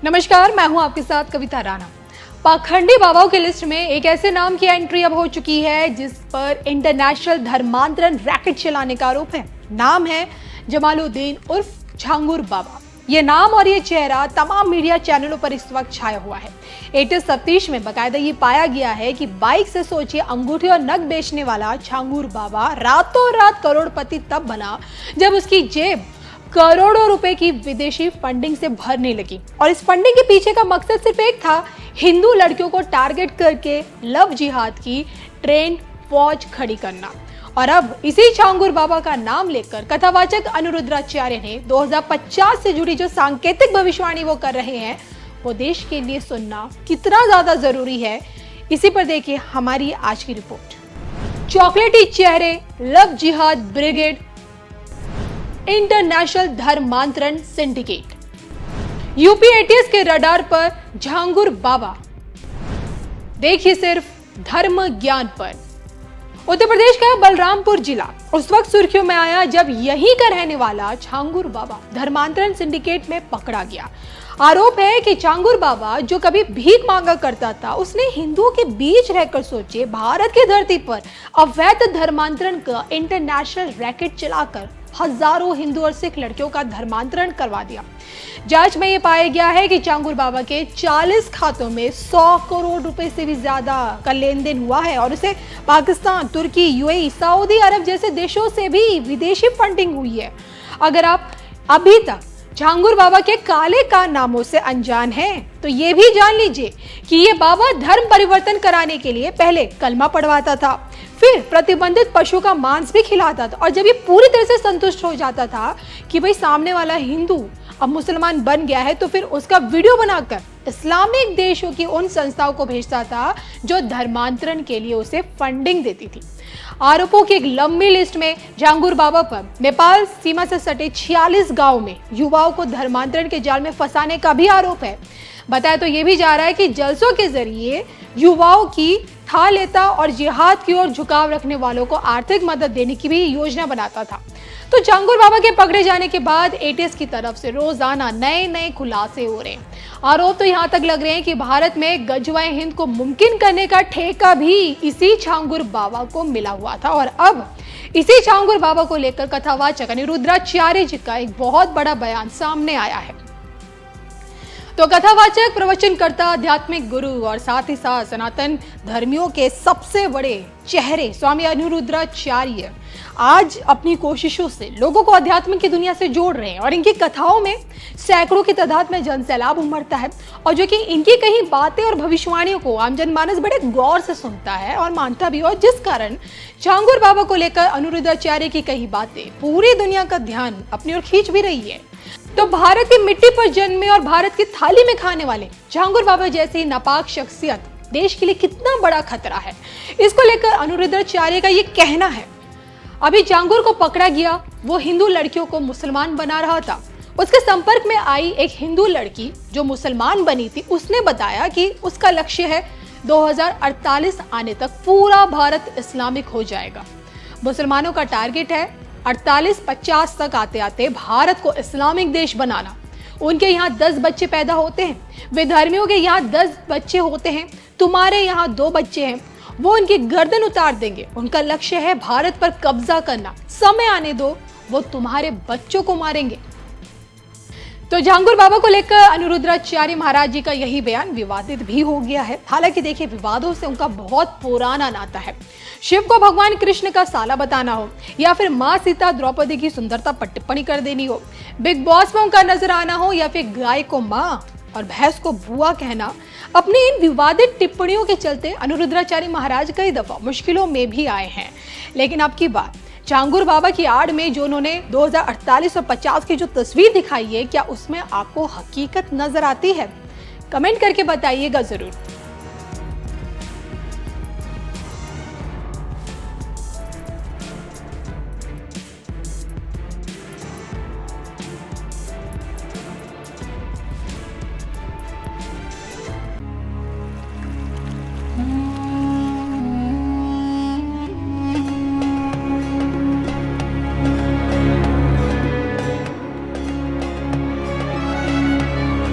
नमस्कार, मैं हूं आपके साथ कविता राणा। पाखंडी बाबाओं की लिस्ट में एक ऐसे नाम की एंट्री अब हो चुकी है जिस पर इंटरनेशनल धर्मांतरण रैकेट चलाने का आरोप है। नाम है जमालुद्दीन उर्फ झांगुर बाबा। ये नाम और ये चेहरा तमाम मीडिया चैनलों पर इस वक्त छाया हुआ है। एटीएस तफ्तीश में बाकायदा ये पाया गया है कि बाइक से सोचिए अंगूठी और नग बेचने वाला झांगुर बाबा रातों रात करोड़पति तब बना जब उसकी जेब करोड़ों रुपए की विदेशी फंडिंग से भरने लगी। और इस फंडिंग के पीछे का मकसद सिर्फ एक था, हिंदू लड़कियों को टारगेट करके लव जिहाद की ट्रेंड फौज खड़ी करना। और अब इसी झांगुर बाबा का नाम लेकर कथावाचक अनिरुद्धाचार्य ने 2050 से जुड़ी जो सांकेतिक भविष्यवाणी वो कर रहे हैं, वो देश के लिए सुनना कितना ज्यादा जरूरी है, इसी पर देखिए हमारी आज की रिपोर्ट। चॉकलेटी चेहरे, लव जिहाद ब्रिगेड, इंटरनेशनल धर्मांतरण सिंडिकेट, यूपी एटीएस के रडार पर झांगुर बाबा। देखिए सिर्फ धर्म ज्ञान पर। उत्तर प्रदेश का बलरामपुर जिला उस वक्त सुर्खियों में आया जब यहीं का रहने वाला झांगुर बाबा धर्मांतरण सिंडिकेट में पकड़ा गया। आरोप है कि झांगुर बाबा जो कभी भीख मांगा करता था, उसने हिंदुओं के बीच रहकर सोचे भारत की धरती पर अवैध धर्मांतरण का इंटरनेशनल रैकेट चलाकर हजारों हिंदू और सिख लड़कियों का धर्मांतरण करवा दिया। जांच में यह पाया गया है कि झांगुर बाबा के 40 खातों में 100 करोड़ रुपए से भी ज्यादा का लेन देन हुआ है और उसे पाकिस्तान, तुर्की, यूएई, सऊदी अरब जैसे देशों से भी विदेशी फंडिंग हुई है। अगर आप अभी तक झांगुर बाबा के काले कारनामों से अनजान हैं, तो ये भी जान लीजिए कि ये बाबा धर्म परिवर्तन कराने के लिए पहले कलमा पढ़वाता था, फिर प्रतिबंधित पशु का मांस भी खिलाता था, और जब ये पूरी तरह से संतुष्ट हो जाता था कि भाई सामने वाला हिंदू अब मुसलमान बन गया है, तो फिर उसका वीडियो बनाकर इस्लामिक देशों की उन संस्थाओं को भेजता था जो धर्मांतरण के लिए उसे फंडिंग देती थी। आरोपों की एक लंबी लिस्ट में झांगुर बाबा पर नेपाल सीमा से सटे 46 गांव में युवाओं को धर्मांतरण के जाल में फंसाने का भी आरोप है। बताया तो ये भी जा रहा है कि जलसों के जरिए युवाओं की था लेता और जिहाद की ओर झुकाव रखने वालों को आर्थिक मदद देने की भी योजना बनाता था। तो झांगुर बाबा के पकड़े जाने के बाद एटीएस की तरफ से रोजाना नए नए खुलासे हो रहे हैं। आरोप तो यहाँ तक लग रहे हैं कि भारत में गजवाए हिंद को मुमकिन करने का ठेका भी इसी झांगुर बाबा को मिला हुआ था। और अब इसी झांगुर बाबा को लेकर कथावाचक अनिरुद्धाचार्य जी का एक बहुत बड़ा बयान सामने आया है। तो कथावाचक, प्रवचनकर्ता, आध्यात्मिक गुरु और साथ ही साथ सनातन धर्मियों के सबसे बड़े चेहरे स्वामी अनिरुद्धाचार्य आज अपनी कोशिशों से लोगों को अध्यात्म की दुनिया से जोड़ रहे हैं और इनकी कथाओं में सैकड़ों की तादाद में जनसैलाब उमड़ता है, और जो कि इनकी कही बातें और भविष्यवाणियों को आम जनमानस बड़े गौर से सुनता है और मानता भी, और जिस कारण झांगुर बाबा को लेकर अनिरुद्धाचार्य की कही बातें पूरी दुनिया का ध्यान अपनी ओर खींच भी रही है। तो भारत की मिट्टी पर जन्मे और भारत की थाली में खाने वाले झांगुर बाबा जैसी नापाक शख्सियत देश के लिए कितना बड़ा खतरा है, इसको लेकर अनिरुद्धाचार्य का ये कहना है। अभी झांगुर को पकड़ा गया, वो हिंदू लड़कियों को मुसलमान बना रहा था। उसके संपर्क में आई एक हिंदू लड़की जो मुसलमान बनी थी, उसने बताया कि उसका लक्ष्य है 2048 आने तक पूरा भारत इस्लामिक हो जाएगा। मुसलमानों का टारगेट है 48-50 तक आते आते भारत को इस्लामिक देश बनाना। उनके यहाँ 10 बच्चे पैदा होते हैं, विधर्मियों के यहाँ 10 बच्चे होते हैं, तुम्हारे यहाँ 2 बच्चे हैं, वो उनकी गर्दन उतार देंगे। उनका लक्ष्य है भारत पर कब्जा करना। समय आने दो, वो तुम्हारे बच्चों को मारेंगे। तो झांगुर बाबा को लेकर अनिरुद्धाचार्य महाराज जी का यही बयान विवादित भी हो गया है। हालांकि देखिए, विवादों से उनका बहुत पुराना नाता है। शिव को भगवान कृष्ण का साला बताना हो, या फिर माँ सीता द्रौपदी की सुंदरता पर टिप्पणी कर देनी हो, बिग बॉस में उनका नजर आना हो, या फिर गाय को माँ और भैंस को बुआ कहना, अपनी इन विवादित टिप्पणियों के चलते अनिरुद्धाचार्य महाराज कई दफा मुश्किलों में भी आए हैं। लेकिन अब की बात झांगुर बाबा की आड़ में जो उन्होंने 2048 और 50 की जो तस्वीर दिखाई है, क्या उसमें आपको हकीकत नजर आती है? कमेंट करके बताइएगा जरूर।